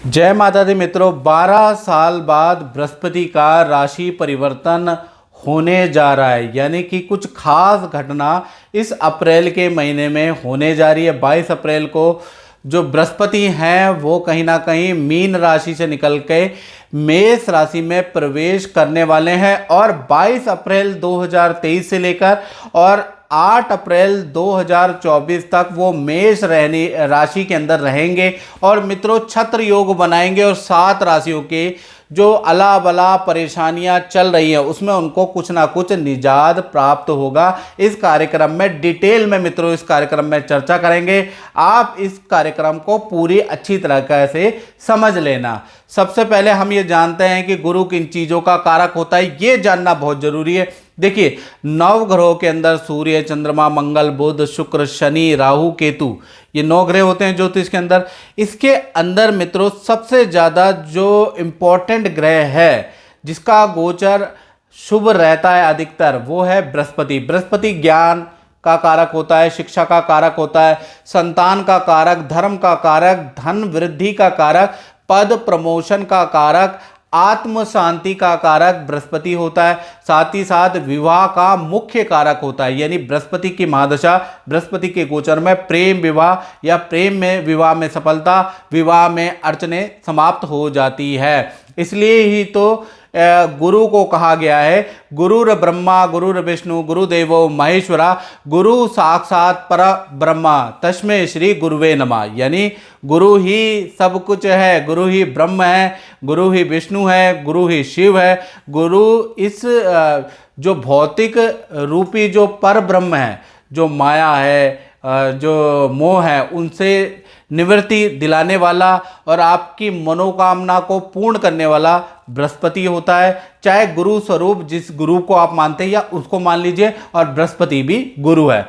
जय माता दी मित्रों, 12 साल बाद बृहस्पति का राशि परिवर्तन होने जा रहा है। यानी कि कुछ खास घटना इस अप्रैल के महीने में होने जा रही है। 22 अप्रैल को जो बृहस्पति हैं वो कहीं ना कहीं मीन राशि से निकल के मेष राशि में प्रवेश करने वाले हैं और 22 अप्रैल 2023 से लेकर और 8 अप्रैल 2024 तक वो मेष राशि के अंदर रहेंगे और मित्रों छत्र योग बनाएंगे और 7 राशियों के जो अला बला परेशानियां चल रही हैं उसमें उनको कुछ ना कुछ निजात प्राप्त होगा। इस कार्यक्रम में डिटेल में मित्रों इस कार्यक्रम में चर्चा करेंगे। आप इस कार्यक्रम को पूरी अच्छी तरह से समझ लेना। सबसे पहले हम ये जानते हैं कि गुरु किन चीज़ों का कारक होता है, ये जानना बहुत जरूरी है। देखिए, नव ग्रहों के अंदर सूर्य, चंद्रमा, मंगल, बुध, शुक्र, शनि, राहु, केतु, ये 9 ग्रह होते हैं ज्योतिष के अंदर। इसके अंदर मित्रों सबसे ज़्यादा जो इम्पोर्टेंट ग्रह है जिसका गोचर शुभ रहता है अधिकतर, वो है बृहस्पति। बृहस्पति ज्ञान का कारक होता है, शिक्षा का कारक होता है, संतान का कारक, धर्म का कारक, धन वृद्धि का कारक, पद प्रमोशन का कारक, आत्म शांति का कारक बृहस्पति होता है। साथ ही साथ विवाह का मुख्य कारक होता है। यानी बृहस्पति की महादशा, बृहस्पति के गोचर में प्रेम विवाह या प्रेम में विवाह में सफलता, विवाह में अड़चने समाप्त हो जाती है। इसलिए ही तो गुरु को कहा गया है गुरुर ब्रह्मा गुरुर विष्णु गुरुदेवो महेश्वरा गुरु साक्षात पर ब्रह्मा तस्मै श्री गुरुवे नमः। यानी गुरु ही सब कुछ है, गुरु ही ब्रह्म है, गुरु ही विष्णु है, गुरु ही शिव है। गुरु इस जो भौतिक रूपी जो पर ब्रह्म है, जो माया है, जो मोह है, उनसे निवृत्ति दिलाने वाला और आपकी मनोकामना को पूर्ण करने वाला बृहस्पति होता है। चाहे गुरु स्वरूप जिस गुरु को आप मानते हैं या उसको मान लीजिए, और बृहस्पति भी गुरु है।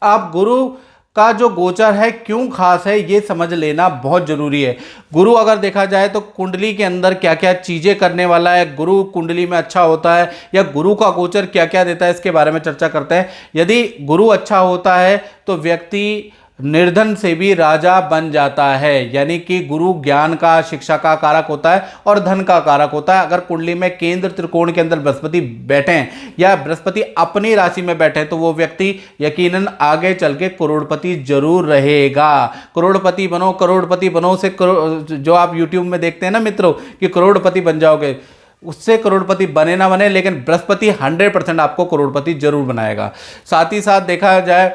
आप गुरु का जो गोचर है क्यों खास है ये समझ लेना बहुत जरूरी है। गुरु अगर देखा जाए तो कुंडली के अंदर क्या क्या चीजें करने वाला है, गुरु कुंडली में अच्छा होता है या गुरु का गोचर क्या क्या देता है, इसके बारे में चर्चा करते हैं। यदि गुरु अच्छा होता है तो व्यक्ति निर्धन से भी राजा बन जाता है। यानी कि गुरु ज्ञान का, शिक्षा का कारक होता है और धन का कारक होता है। अगर कुंडली में केंद्र त्रिकोण के अंदर बृहस्पति बैठे हैं या बृहस्पति अपनी राशि में बैठे हैं तो वो व्यक्ति यकीनन आगे चल के करोड़पति जरूर रहेगा। करोड़पति बनो, करोड़पति बनो से जो आप यूट्यूब में देखते हैं ना मित्रों कि करोड़पति बन जाओगे, उससे करोड़पति बने ना बने लेकिन बृहस्पति 100% आपको करोड़पति जरूर बनाएगा। साथ ही साथ देखा जाए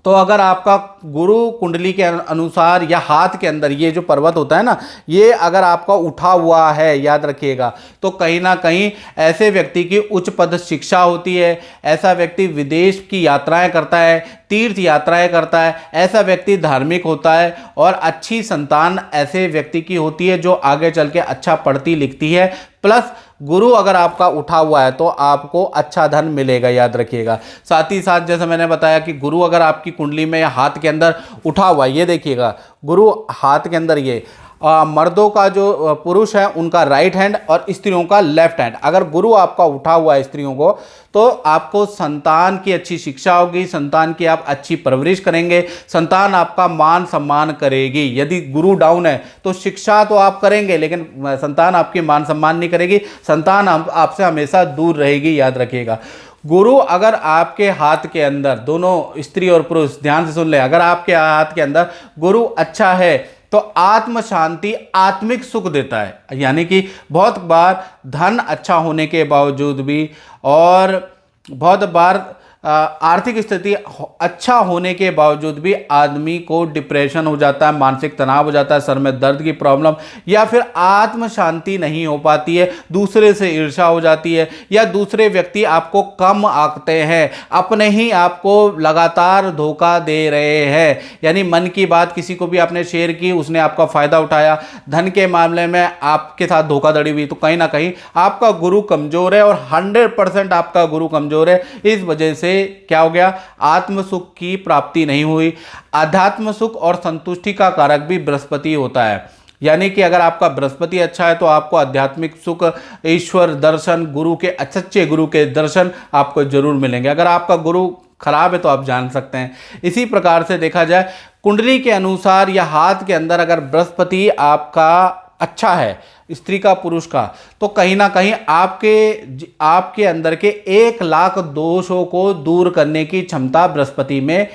तो अगर आपका गुरु कुंडली के अनुसार या हाथ के अंदर ये जो पर्वत होता है ना, ये अगर आपका उठा हुआ है, याद रखिएगा, तो कहीं ना कहीं ऐसे व्यक्ति की उच्च पद शिक्षा होती है, ऐसा व्यक्ति विदेश की यात्राएं करता है, तीर्थ यात्राएं करता है, ऐसा व्यक्ति धार्मिक होता है और अच्छी संतान ऐसे व्यक्ति की होती है जो आगे चल के अच्छा पढ़ती लिखती है। प्लस गुरु अगर आपका उठा हुआ है तो आपको अच्छा धन मिलेगा, याद रखिएगा। साथ ही साथ जैसे मैंने बताया कि गुरु अगर आपकी कुंडली में या हाथ के अंदर उठा हुआ है, ये देखिएगा गुरु हाथ के अंदर, ये मर्दों का जो पुरुष है उनका राइट हैंड और स्त्रियों का लेफ्ट हैंड, अगर गुरु आपका उठा हुआ है स्त्रियों को तो आपको संतान की अच्छी शिक्षा होगी, संतान की आप अच्छी परवरिश करेंगे, संतान आपका मान सम्मान करेगी। यदि गुरु डाउन है तो शिक्षा तो आप करेंगे लेकिन संतान आपकी मान सम्मान नहीं करेगी, संतान आपसे हमेशा दूर रहेगी, याद रखिएगा। गुरु अगर आपके हाथ के अंदर, दोनों स्त्री और पुरुष ध्यान से सुन ले, अगर आपके हाथ के अंदर गुरु अच्छा है तो आत्म शांति, आत्मिक सुख देता है। यानी कि बहुत बार धन अच्छा होने के बावजूद भी और बहुत बार आर्थिक स्थिति अच्छा होने के बावजूद भी आदमी को डिप्रेशन हो जाता है, मानसिक तनाव हो जाता है, सर में दर्द की प्रॉब्लम, या फिर आत्म शांति नहीं हो पाती है, दूसरे से ईर्ष्या हो जाती है या दूसरे व्यक्ति आपको कम आंकते हैं, अपने ही आपको लगातार धोखा दे रहे हैं। यानी मन की बात किसी को भी आपने शेयर की, उसने आपका फायदा उठाया, धन के मामले में आपके साथ धोखाधड़ी हुई, तो कहीं ना कहीं आपका गुरु कमजोर है और 100% आपका गुरु कमजोर है। इस वजह से क्या हो गया, आत्म सुख की प्राप्ति नहीं हुई। आध्यात्म सुख और संतुष्टि का कारक भी बृहस्पति होता है। यानी कि अगर आपका बृहस्पति अच्छा है तो आपको आध्यात्मिक सुख, ईश्वर दर्शन, गुरु के, सच्चे गुरु के दर्शन आपको जरूर मिलेंगे। अगर आपका गुरु खराब है तो आप जान सकते हैं। इसी प्रकार से देखा जाए कुंडली के अनुसार या हाथ के अंदर अगर बृहस्पति आपका अच्छा है, स्त्री का पुरुष का, तो कहीं ना कहीं आपके अंदर के 1,00,000 दोषों को दूर करने की क्षमता बृहस्पति में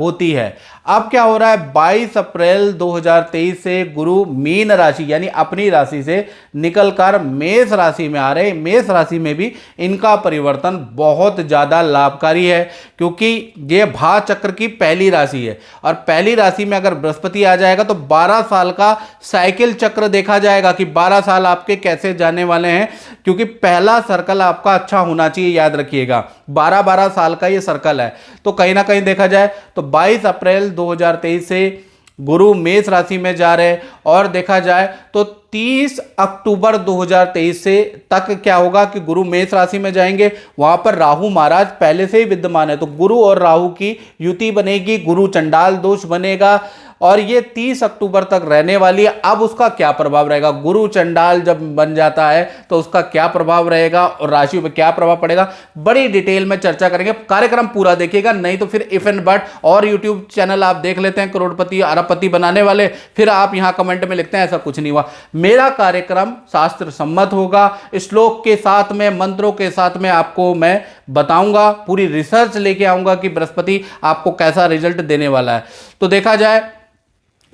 होती है। अब क्या हो रहा है, 22 अप्रैल 2023 से गुरु मीन राशि यानी अपनी राशि से निकलकर मेष राशि में आ रहे। मेष राशि में भी इनका परिवर्तन बहुत ज़्यादा लाभकारी है, क्योंकि ये भा चक्र की पहली राशि है और पहली राशि में अगर बृहस्पति आ जाएगा तो 12 साल का साइकिल चक्र देखा जाएगा कि 12 साल आपके कैसे जाने वाले हैं, क्योंकि पहला सर्कल आपका अच्छा होना चाहिए, याद रखिएगा 12-12 साल का ये सर्कल है। तो कहीं ना कहीं देखा जाए तो 22 अप्रैल 2023 से गुरु मेष राशि में जा रहे और देखा जाए तो 30 अक्टूबर 2023 से तक क्या होगा कि गुरु मेष राशि में जाएंगे, वहां पर राहु महाराज पहले से ही विद्यमान है, तो गुरु और राहु की युति बनेगी, गुरु चंडाल दोष बनेगा और ये 30 अक्टूबर तक रहने वाली है। अब उसका क्या प्रभाव रहेगा, गुरु चंडाल जब बन जाता है तो उसका क्या प्रभाव रहेगा और राशि पर क्या प्रभाव पड़ेगा, बड़ी डिटेल में चर्चा करेंगे। कार्यक्रम पूरा देखिएगा, नहीं तो फिर इफ एंड बट और यूट्यूब चैनल आप देख लेते हैं करोड़पति अरबपति बनाने वाले, फिर आप यहां कमेंट में लिखते हैं ऐसा कुछ नहीं हुआ। मेरा कार्यक्रम शास्त्र सम्मत होगा, श्लोक के साथ में, मंत्रों के साथ में आपको मैं बताऊंगा, पूरी रिसर्च लेके आऊंगा कि बृहस्पति आपको कैसा रिजल्ट देने वाला है। तो देखा जाए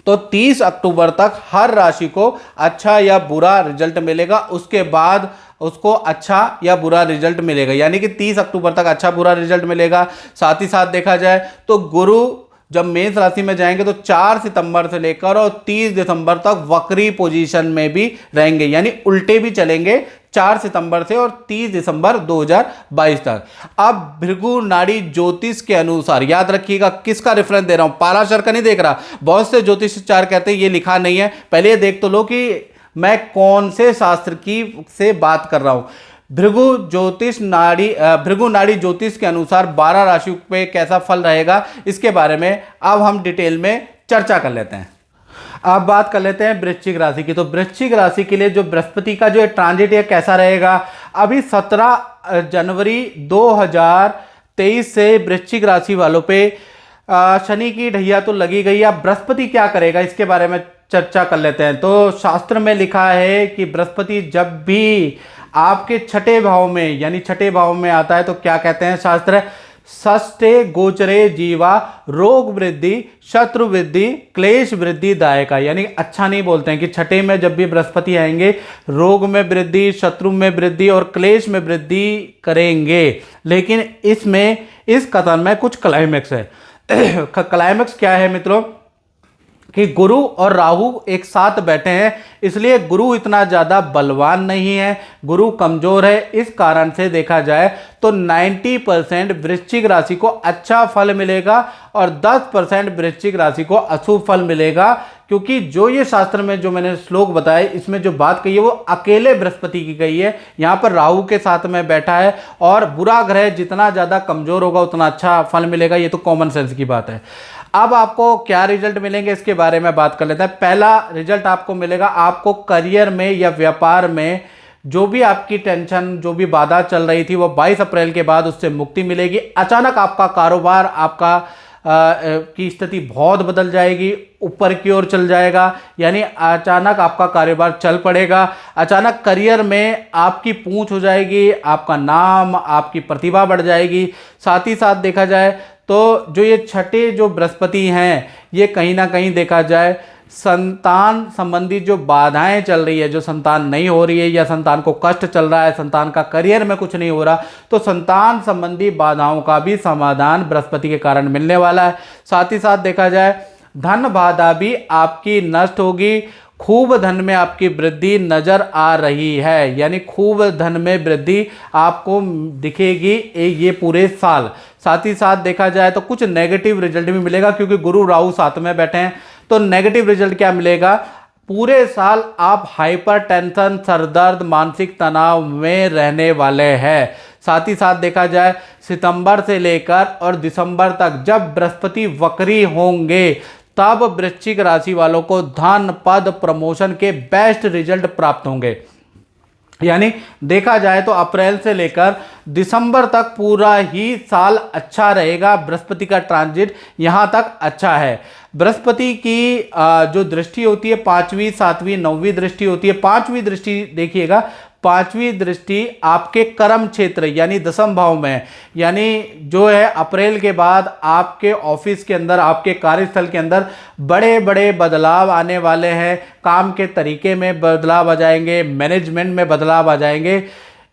तो 30 अक्टूबर तक हर राशि को अच्छा या बुरा रिजल्ट मिलेगा, उसके बाद उसको अच्छा या बुरा रिजल्ट मिलेगा, यानी कि 30 अक्टूबर तक अच्छा बुरा रिजल्ट मिलेगा। साथ ही साथ देखा जाए तो गुरु जब मेष राशि में जाएंगे तो 4 सितंबर से लेकर और 30 दिसंबर तक वक्री पोजीशन में भी रहेंगे, यानी उल्टे भी चलेंगे 4 सितंबर से और 30 दिसंबर 2022 तक। अब भृगु नाड़ी ज्योतिष के अनुसार, याद रखिएगा किसका रेफरेंस दे रहा हूं, पाराशर का नहीं देख रहा, बहुत से ज्योतिषाचार कहते हैं ये लिखा नहीं है, पहले ये देख तो लो कि मैं कौन से शास्त्र की से बात कर रहा हूं। भृगु नाड़ी ज्योतिष के अनुसार 12 राशियों पे कैसा फल रहेगा, इसके बारे में अब हम डिटेल में चर्चा कर लेते हैं। अब बात कर लेते हैं वृश्चिक राशि की। तो वृश्चिक राशि के लिए जो बृहस्पति का जो ट्रांजिट है कैसा रहेगा, अभी 17 जनवरी 2023 से वृश्चिक राशि वालों पे शनि की ढैया तो लगी गई। अब बृहस्पति क्या करेगा इसके बारे में चर्चा कर लेते हैं। तो शास्त्र में लिखा है कि बृहस्पति जब भी आपके छठे भाव में, यानी छठे भाव में आता है तो क्या कहते हैं शास्त्र, षष्ठे गोचरे जीवा रोग वृद्धि शत्रु वृद्धि क्लेश वृद्धि दायका, यानी अच्छा नहीं बोलते हैं कि छठे में जब भी बृहस्पति आएंगे रोग में वृद्धि, शत्रु में वृद्धि और क्लेश में वृद्धि करेंगे। लेकिन इसमें इस कथन में कुछ क्लाइमेक्स है। क्लाइमेक्स क्या है मित्रों, कि गुरु और राहु एक साथ बैठे हैं, इसलिए गुरु इतना ज़्यादा बलवान नहीं है, गुरु कमज़ोर है। इस कारण से देखा जाए तो 90% वृश्चिक राशि को अच्छा फल मिलेगा और 10% वृश्चिक राशि को अशुभ फल मिलेगा, क्योंकि जो ये शास्त्र में जो मैंने श्लोक बताए इसमें जो बात कही है वो अकेले बृहस्पति की गई है, यहाँ पर राहु के साथ में बैठा है और बुरा ग्रह जितना ज़्यादा कमज़ोर होगा उतना अच्छा फल मिलेगा, ये तो कॉमन सेंस की बात है। अब आपको क्या रिजल्ट मिलेंगे इसके बारे में बात कर लेते हैं। पहला रिजल्ट आपको मिलेगा, आपको करियर में या व्यापार में जो भी आपकी टेंशन, जो भी बाधा चल रही थी वो 22 अप्रैल के बाद उससे मुक्ति मिलेगी। अचानक आपका कारोबार, आपका की स्थिति बहुत बदल जाएगी, ऊपर की ओर चल जाएगा, यानी अचानक आपका कारोबार चल पड़ेगा। अचानक करियर में आपकी पूंछ हो जाएगी, आपका नाम, आपकी प्रतिभा बढ़ जाएगी। साथ ही साथ देखा जाए तो जो ये छठे जो बृहस्पति हैं ये कहीं ना कहीं देखा जाए संतान संबंधी जो बाधाएं चल रही है, जो संतान नहीं हो रही है या संतान को कष्ट चल रहा है, संतान का करियर में कुछ नहीं हो रहा, तो संतान संबंधी बाधाओं का भी समाधान बृहस्पति के कारण मिलने वाला है। साथ ही साथ देखा जाए धन बाधा भी आपकी नष्ट होगी, खूब धन में आपकी वृद्धि नजर आ रही है, यानी खूब धन में वृद्धि आपको दिखेगी ये पूरे साल। साथ ही साथ देखा जाए तो कुछ नेगेटिव रिजल्ट भी मिलेगा, क्योंकि गुरु राहु साथ में बैठे हैं। तो नेगेटिव रिजल्ट क्या मिलेगा, पूरे साल आप हाइपर टेंशन, सरदर्द, मानसिक तनाव में रहने वाले हैं। साथ ही साथ देखा जाए सितंबर से लेकर और दिसंबर तक जब बृहस्पति वक्री होंगे तब वृश्चिक राशि वालों को धन, पद, प्रमोशन के बेस्ट रिजल्ट प्राप्त होंगे। यानी देखा जाए तो अप्रैल से लेकर दिसंबर तक पूरा ही साल अच्छा रहेगा। बृहस्पति का ट्रांजिट यहाँ तक अच्छा है। बृहस्पति की जो दृष्टि होती है 5वीं 7वीं 9वीं दृष्टि होती है। 5वीं दृष्टि देखिएगा, 5वीं दृष्टि आपके कर्म क्षेत्र यानी 10वें भाव में, यानी जो है अप्रैल के बाद आपके ऑफिस के अंदर, आपके कार्यस्थल के अंदर बड़े बड़े बदलाव आने वाले हैं। काम के तरीके में बदलाव आ जाएंगे, मैनेजमेंट में बदलाव आ जाएंगे,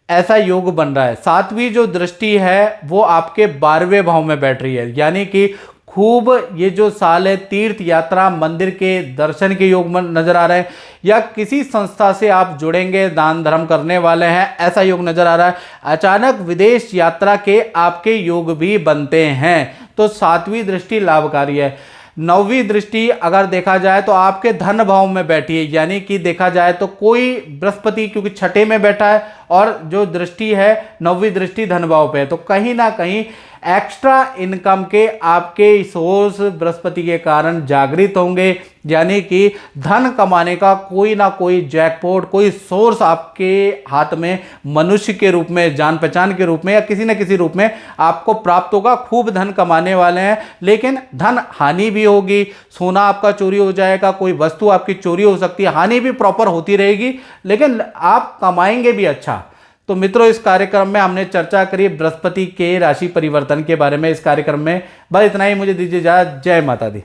ऐसा योग बन रहा है। 7वीं जो दृष्टि है वो आपके 12वें भाव में बैठ रही है, यानी कि खूब ये जो साल है तीर्थ यात्रा, मंदिर के दर्शन के योग में नजर आ रहे हैं, या किसी संस्था से आप जुड़ेंगे, दान धर्म करने वाले हैं, ऐसा योग नजर आ रहा है। अचानक विदेश यात्रा के आपके योग भी बनते हैं, तो 7वीं दृष्टि लाभकारी है। 9वीं दृष्टि अगर देखा जाए तो आपके धन भाव में बैठी है, यानी कि देखा जाए तो कोई बृहस्पति क्योंकि छठे में बैठा है और जो दृष्टि है 9वीं दृष्टि धन भाव पे है, तो कहीं ना कहीं एक्स्ट्रा इनकम के आपके सोर्स बृहस्पति के कारण जागृत होंगे, यानी कि धन कमाने का कोई ना कोई जैकपॉट, कोई सोर्स आपके हाथ में मनुष्य के रूप में, जान पहचान के रूप में या किसी न किसी रूप में आपको प्राप्त होगा। खूब धन कमाने वाले हैं, लेकिन धन हानि भी होगी। सोना आपका चोरी हो जाएगा, कोई वस्तु आपकी चोरी हो सकती है, हानि भी प्रॉपर होती रहेगी, लेकिन आप कमाएंगे भी अच्छा। तो मित्रों, इस कार्यक्रम में हमने चर्चा करी बृहस्पति के राशि परिवर्तन के बारे में। इस कार्यक्रम में बस इतना ही, मुझे दीजिए इजाजत। जय माता दी।